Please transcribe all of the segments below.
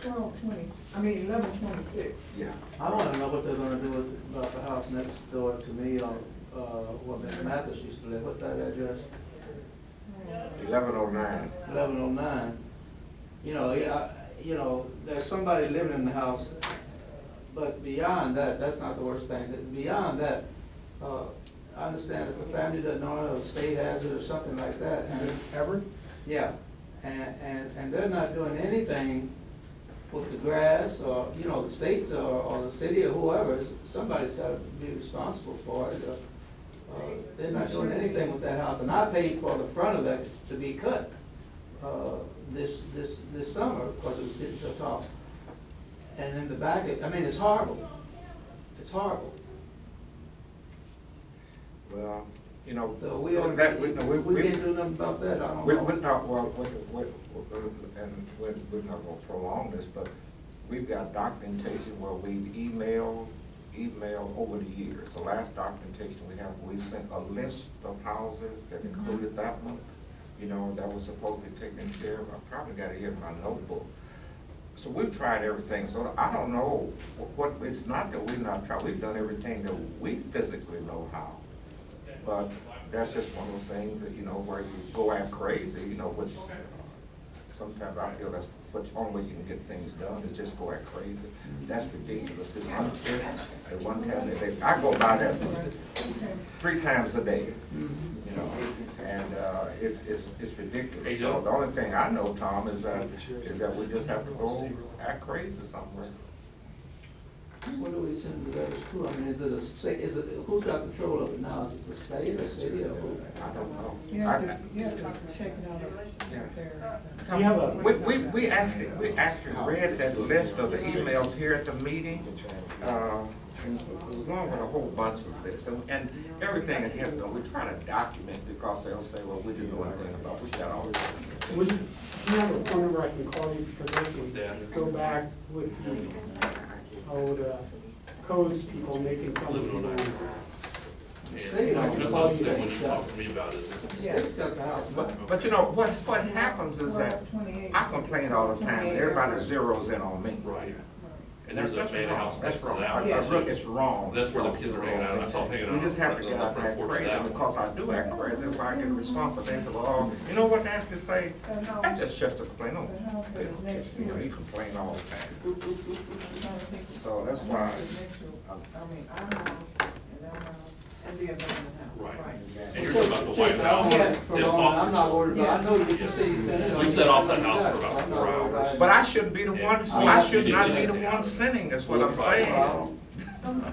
1126. Yeah. I want to know what they're gonna do about the house next door to me on, where Miss Mathis used to live. What's that address? 1109. 1109. You know, yeah, you know, there's somebody living in the house, but beyond that, that's not the worst thing. Beyond that, I understand that the family doesn't know it, or the state has it, or something like that. Is it ever? Yeah, and they're not doing anything with the grass, or, you know, the state, or the city, or whoever. Somebody's got to be responsible for it. They're not doing anything with that house, and I paid for the front of that to be cut this summer, because it was getting so tall. And in the back, I mean, it's horrible. It's horrible. Well, you know, So we can't do nothing about that, I don't know. we're not, well, and we're not gonna prolong this, but we've got documentation where we've emailed over the years. The last documentation we sent a list of houses that included that one, you know, that was supposed to be taken care of. I probably got it here in my notebook. So we've tried everything, so I don't know it's not that we've not tried, we've done everything that we physically know how. But that's just one of those things that, you know, where you go out crazy, you know, which sometimes I feel that's the only way you can get things done is just go out crazy. That's ridiculous. It's unfair. At one time a day, I go by that 3 times a day, you know, and it's ridiculous. So the only thing I know, Tom, is that we just have to go act crazy somewhere. What do we send the letters to? I mean, is it a state, who's got control of it now? Is it the state or city or who? I don't know. You have to check it out up there. We actually read that list of the emails here at the meeting. And it was along with a whole bunch of this, and everything that has done, we try to document because they'll say, well, we didn't know anything about it. We got all this. Would you have a phone number I can call you, because I can go back with the old codes people making fun of people. That's what I'm saying when you talk to me about it. State's got the house. But you know, what happens is that I complain all the time, and everybody zeroes in on me. Right. And there's a beta house That's next to wrong. that. It's wrong. That's where the kids are hanging out. I saw them hanging out. We just have to get out there crazy, because I do act crazy. That's why I get a response. But they say, well, you know what they have to say? That's just a complaint. No, they don't just, you know, you complain all the time. So that's why. I mean, our house and that house and the abandoned house. Right. Right. And you're talking about the White House. Yes. I'm not worried about, I know that the city said it. We set off that house for about 4 hours. But I shouldn't be the one. I should not be the one sinning. That's what I'm saying.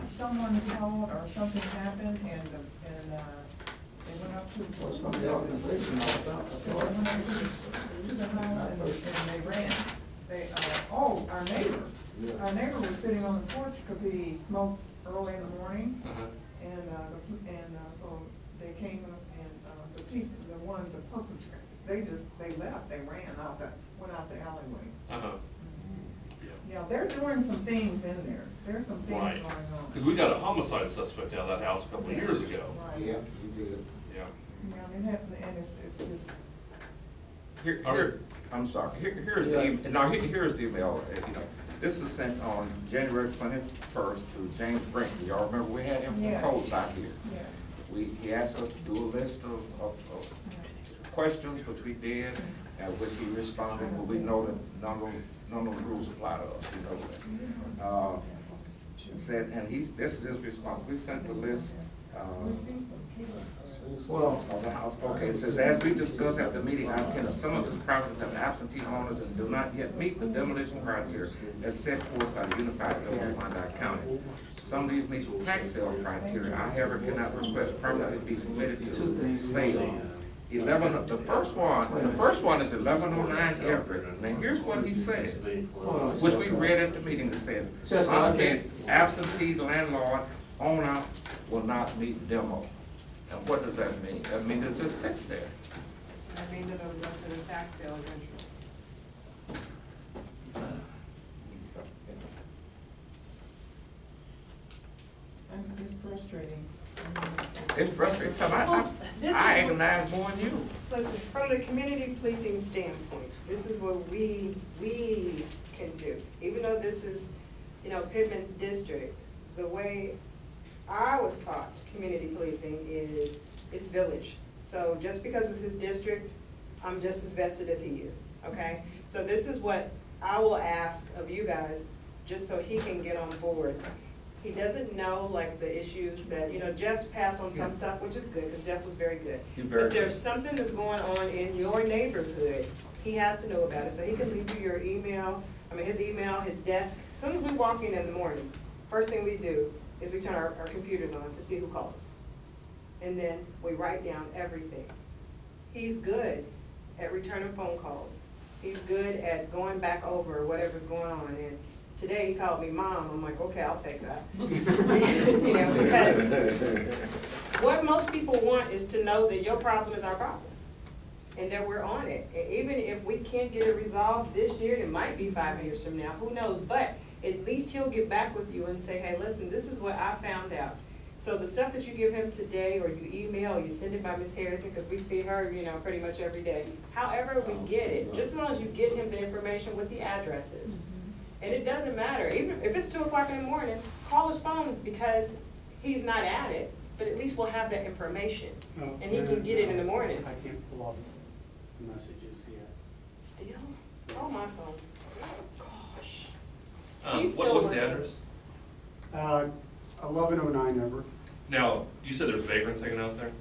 Someone called or something happened and they went up to. Well, it's from the organization, To the house and they ran. Our neighbor was sitting on the porch because he smokes early in the morning. And so they came up and the perpetrators, they left, they went out the alleyway. Yeah, they're doing some things in there. There's some things Right. going on. Because we got a homicide suspect out of that house a couple of years ago. Right. Yeah, you did. Yeah. Yeah, it happened, and it's just. I'm sorry. Here's the email. Now here's the email. You know, this is sent on January 21st to James Brinkley. Y'all remember we had him from Codes out here. Yeah. He asked us to do a list of questions, which we did, which he responded. But we know that none of the rules apply to us. We know that. Said, and this is his response. We sent the list. We see some kids. Well, Of the house. Okay, it says, as we discussed at the meeting, I intend that some of these properties have absentee owners and do not yet meet the demolition criteria as set forth by the Unified Code of Klondike County. Some of these meet the tax sale criteria. I, however, cannot request permanently be submitted to sale. The first one is 1109 Everett. Now here's what he says, which we read at the meeting. It says, absentee landlord owner will not meet demo. And what does that mean? That means it just sits there. That means it'll go to the tax sale eventually. It's frustrating. It's frustrating. This I is- agonize more than you. Listen, from the community policing standpoint, this is what we can do. Even though this is, Pittman's district, the way I was taught community policing is it's village. So just because it's his district, I'm just as vested as he is, okay? So this is what I will ask of you guys, just so he can get on board. He doesn't know like the issues that, Jeff's passed on some stuff, which is good, because Jeff was very good. He's very If there's good. something that's going on in your neighborhood, he has to know about it. So he can leave you your email, his email, his desk. As soon as we walk in the mornings, first thing we do is we turn our computers on to see who calls. And then we write down everything. He's good at returning phone calls. He's good at going back over whatever's going on. And today he called me mom. I'm like, okay, I'll take that. Because what most people want is to know that your problem is our problem and that we're on it. And even if we can't get it resolved this year, it might be 5 years from now, who knows? But at least he'll get back with you and say, hey, listen, this is what I found out. So the stuff that you give him today, or you email, or you send it by Ms. Harrison, because we see her, pretty much every day. However we get it, just as long as you get him the information with the addresses. And it doesn't matter, even if it's 2 o'clock in the morning, call his phone, because he's not at it, but at least we'll have that information. No, And he can get it in the morning. I can't pull up the messages yet. Still? Oh, my phone. Gosh. He's What's still the working. address? 1109 Everett. Now, you said there's vagrants hanging out there?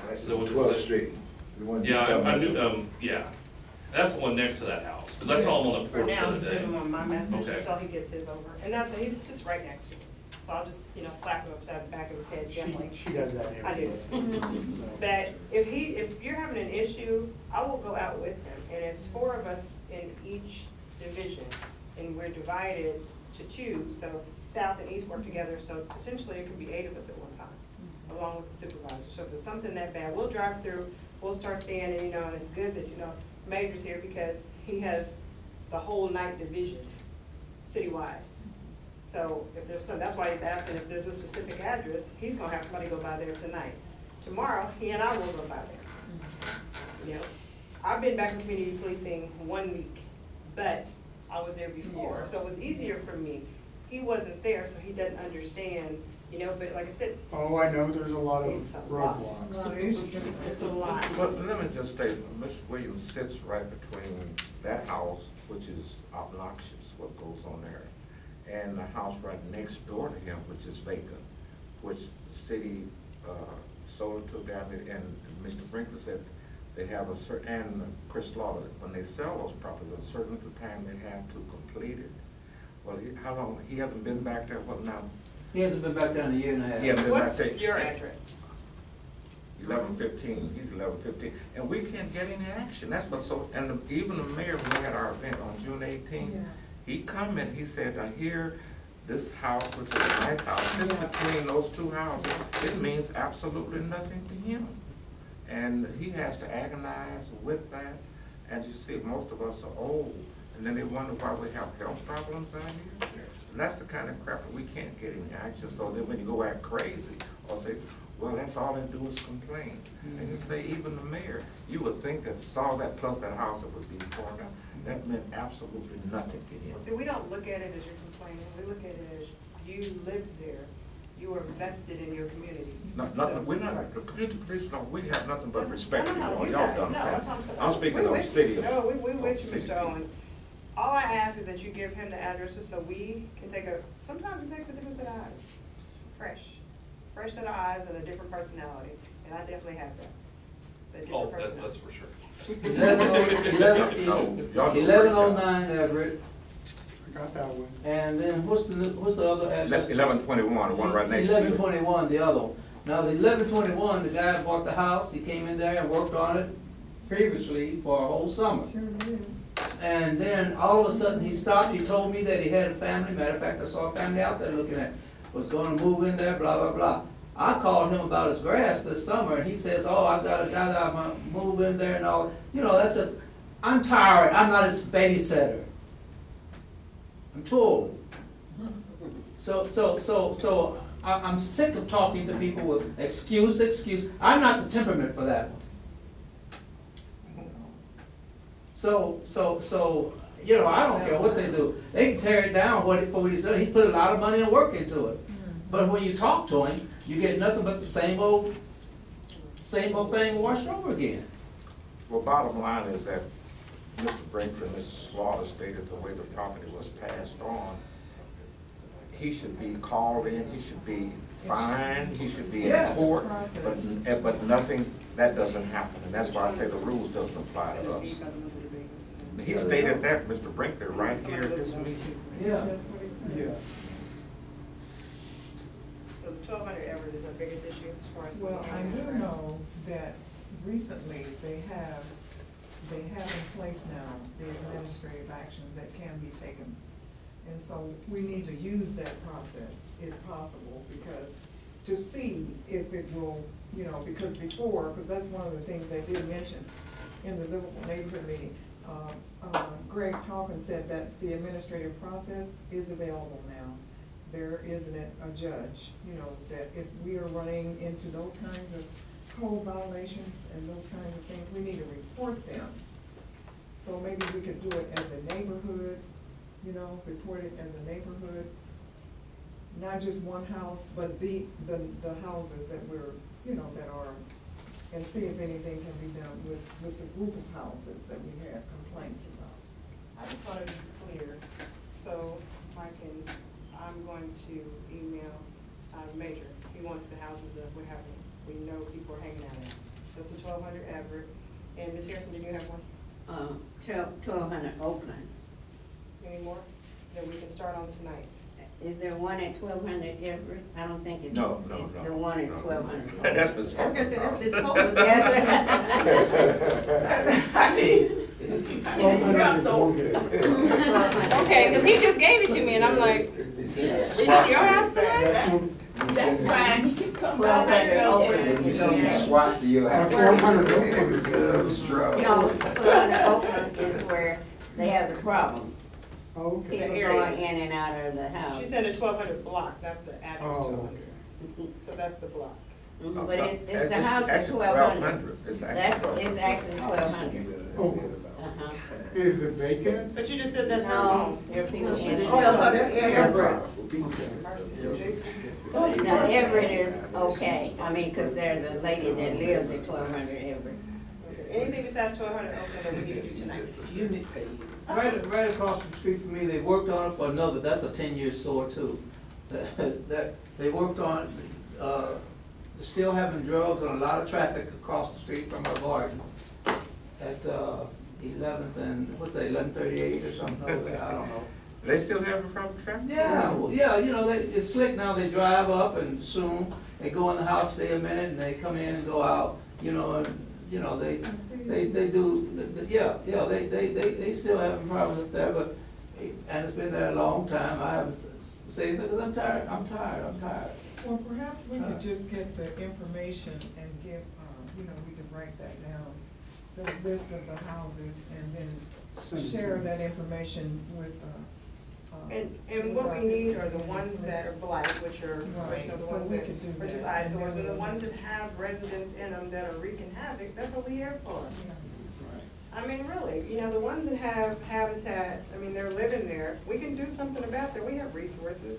That's So what is 12th that? Street. The one Yeah, you I knew, told me. yeah. That's the one next to that house, because I saw him on the For porch the now, other just day. leave him on my message, Okay. so he gets his over. And that's, he just sits right next to me. So I'll just, slap him upside the back of his head gently. She does that every I do. day. That if you're having an issue, I will go out with him, and it's 4 of us in each division, and we're divided to 2, so south and east work together, so essentially it could be 8 of us at one time, along with the supervisor. So if it's something that bad, we'll drive through, we'll start standing, and it's good that, Major's here, because he has the whole night division, citywide. So if there's some, that's why he's asking if there's a specific address, he's gonna have somebody go by there tonight. Tomorrow, he and I will go by there. I've been back in community policing 1 week, but I was there before, so it was easier for me. He wasn't there, so he doesn't understand, but like I said, Oh, I know, there's a lot of It's a lot. roadblocks. it's a lot. Well, let me just state, Mr. Williams sits right between that house, which is obnoxious, what goes on there, and the house right next door to him, which is vacant, which the city, sold it took down, and Mr. Brinkley said they have a certain, and Chris Slaughter, when they sell those properties, a certain time they have to complete it. Well, how long, he hasn't been back there, what now? He hasn't been back there in a year and a half. He hasn't been back What's there. your address? 11:15, he's 11:15, and we can't get any action, that's what's so, and even the mayor, when we had our event on June 18th, Yeah. he commented, he said, I hear this house, which is a nice house, sits between those 2 houses, it means absolutely nothing to him. And he has to agonize with that, and you see, most of us are old, and then they wonder why we have health problems out here. And that's the kind of crap that we can't get any action, so then when you go act crazy, or say, well, that's all they do is complain. And you say, even the mayor, you would think that saw that plus that house that would be torn down, that meant absolutely nothing to him. See, we don't look at it as you're complaining, we look at it as you live there, you are vested in your community. Nothing, we're not, the community police, no, we have nothing but respect for No, y'all, you y'all guys, done no, that's what I'm saying. I'm speaking We of with city. you. No, we of with you, city Mr. Owens. All I ask is that you give him the addresses so we can take sometimes it takes a different set of eyes. Fresh set of eyes and a different personality, and I definitely have that. The Oh, different that's personality. for sure. 1109 Everett, I got that one. and then what's the other address? 1121, the one right next to you. 1121, the other one. Now, the 1121, the guy bought the house, he came in there and worked on it previously for a whole summer. Sure did. And then all of a sudden he stopped, he told me that he had a family, matter of fact, I saw a family out there looking at, was gonna move in there, blah, blah, blah. I called him about his grass this summer, and he says, oh, I got a guy that I'm gonna move in there and all. That's just, I'm tired, I'm not his babysitter. I'm too old. So I'm sick of talking to people with excuse. I'm not the temperament for that one. So, you know, I don't care what they do. They can tear it down for what he's done. He's put a lot of money and work into it. But when you talk to him, you get nothing but the same old thing washed over again. Well, bottom line is that Mr. Brinkley and Mr. Slaughter stated the way the property was passed on, he should be called in, he should be fined, he should be in Yes. court, but nothing, that doesn't happen. And that's why I say the rules doesn't apply to us. He stated that, Mr. Brinkley, right here at this meeting. Yeah. That's what he said. Yes. So the 1,200 Everett is our biggest issue as far as. Well, I do know that recently they have in place now the administrative action that can be taken. And so we need to use that process if possible, because to see if it will, you know, because that's one of the things they did mention in the Liverpool neighborhood meeting. Greg Tompkins said that the administrative process is available now. There isn't a judge, you know, that if we are running into those kinds of code violations and those kinds of things, we need to report them. So maybe we could do it as a neighborhood, you know, report it as a neighborhood. Not just one house, but the houses that we're, you know, that are, and see if anything can be done with the group of houses that we have complaints about. I just want to be clear, so I'm going to email Major. He wants the houses that we're having, we know people are hanging out in. So it's a 1,200 Everett. And Ms. Harrison, did you have one? 1,200 Oakland. Any more that we can start on tonight? Is there one at 1,200 Everett? I don't think it's. No. The one at 1,200. That's Ms. Parker's house. Yes. I mean. Okay, because he just gave it to me and I'm like, is it your house tonight? That's fine, he can come right there. 1,200 is okay. Swap to your house. 1,200 Good straw. No, 1,200 Oakland is where they have the problem. Okay. People area. going in and out of the house. She said a 1,200 block, not the address Oh, 1,200. So that's the block. Mhm, but it's the house at 1,200. It's actually 1,200. Uh-huh. Is it vacant? But you just said that's her No, home. there are people in it. Oh, Now, Everett is okay. I mean, because there's a lady that lives at 1,200 Everett. Anything besides 1,200 Oakland that we need to do tonight? Right across the street from me, they worked on it for another, that's a 10-year sore too. That they worked on, still having drugs and a lot of traffic across the street from our garden at 11th and, what's that, 1138 or something over there, I don't know. They still having problem traffic? Yeah, well, yeah, you know, it's slick now, they drive up and soon, they go in the house, stay a minute, and they come in and go out, you know, and, you know, they do, they still have problems up there, but, and it's been there a long time, I haven't seen it, because I'm tired. Well, perhaps we could just get the information and give, you know, we could write that down, the list of the houses, and then share that information with, And what we need are the ones that are black, which are, Right, you know, the so ones we could do that are just that, and eyesores, and then the ones that have residents in them that are wreaking havoc, that's what we're here for. I mean, really, you know, the ones that have habitat, I mean, they're living there, we can do something about that, we have resources.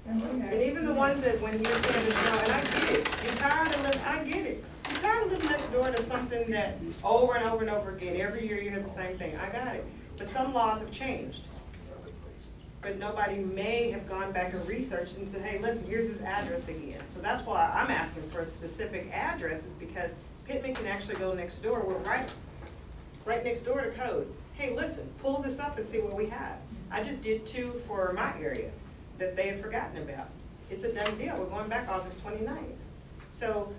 And even the ones that when you're saying, you know, and I get it, you're tired of living, I get it. You're tired of living next door to something that over and over and over again, every year you hear the same thing, I got it. But some laws have changed. But nobody may have gone back and researched and said, hey, listen, here's his address again. So that's why I'm asking for specific addresses, because Pittman can actually go next door, we're right next door to codes. Hey, listen, pull this up and see what we have. I just did 2 for my area that they had forgotten about. It's a done deal, we're going back August 29th. So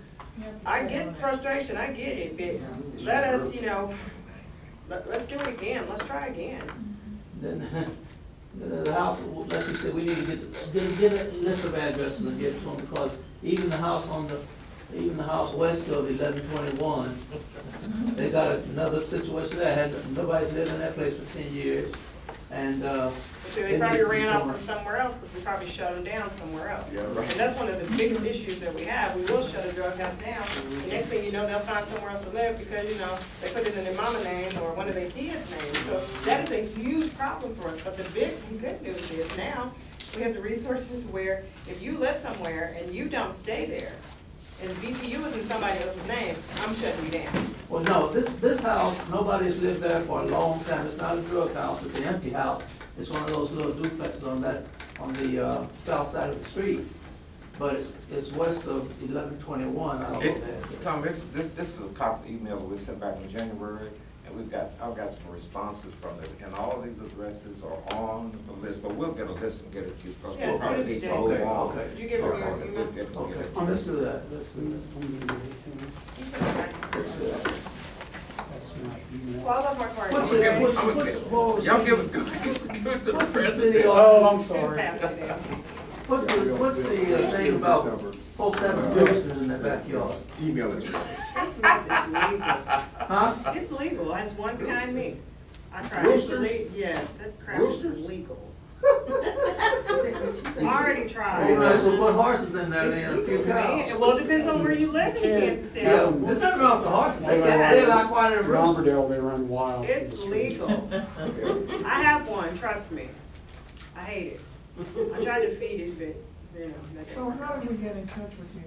I get frustration, I get it, but let us, you know, let's do it again, let's try again. Then, the house, like you said, we need to get a list of addresses and get it to them, because even the house on the even the house west of 1121, they got another situation there, nobody's lived in that place for 10 years, and, So they probably ran off from somewhere else, because we probably shut them down somewhere else. Yeah, right. And that's one of the biggest issues that we have, we will shut a drug house down, the next thing you know, they'll find somewhere else to live, because, you know, they put it in their mama name or one of their kids' names. So that is a huge problem for us, but the big and good news is now, we have the resources where if you live somewhere and you don't stay there, and BPU is in somebody else's name, I'm shutting you down. well, no, this house, nobody's lived there for a long time, it's not a drug house, it's an empty house. It's one of those little duplexes on the south side of the street, but it's west of 1121, I don't know that. Tom, this is a copy of the email that we sent back in January, and I've got some responses from it, and all of these addresses are on the list, but we'll get a list and get it to you, because Yeah, we'll as soon probably as you need to do. move Okay, on. okay. Did you give her your We'll email? get it. Okay, let's do that, let's do that. That's not email. Well, I love my party. What's the- Y'all give it good to the What's the president. city Oh, I'm ordinance? sorry. What's the thing about folks having roosters in their backyard? Email it. It's legal. Huh? It's legal, that's one behind me. I tried. Roosters? Yes, that crap Roosters? is legal. I already You tried. might as well put horses in there, then a few cows. Well, it depends on where you live in Kansas City. Yeah, there's nothing wrong with the horses, they like quite a rooster. Romberdale, they run wild. through the It's streets. legal. I have one, trust me. I hate it. I tried to feed it, but, you know. that So didn't how work. do we get in touch with you?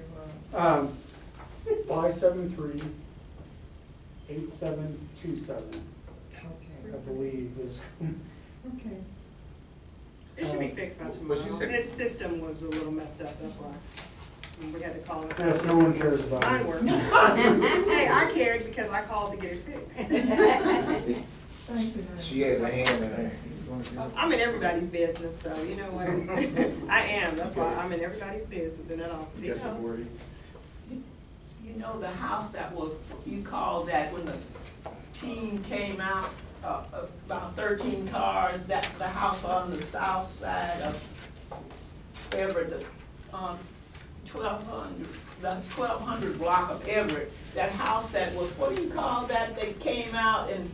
573-8727, I Okay, believe is. okay. It should be fixed by But tomorrow. she said- This system was a little messed up, that's why. We had to call it. Yes, no one cares about Mine it. worked. Hey, I cared because I called to get it fixed. Thanks, Elaine. She has a hand in there. I'm in everybody's business, so you know what? I am, that's why I'm in everybody's business in that office. He Yes, knows. Gordy. You know, the house that was, you called that when the team came out, about 13 cars, that the house on the south side of Everett, the 1200 block of Everett, that house that was, what do you call that, they came out and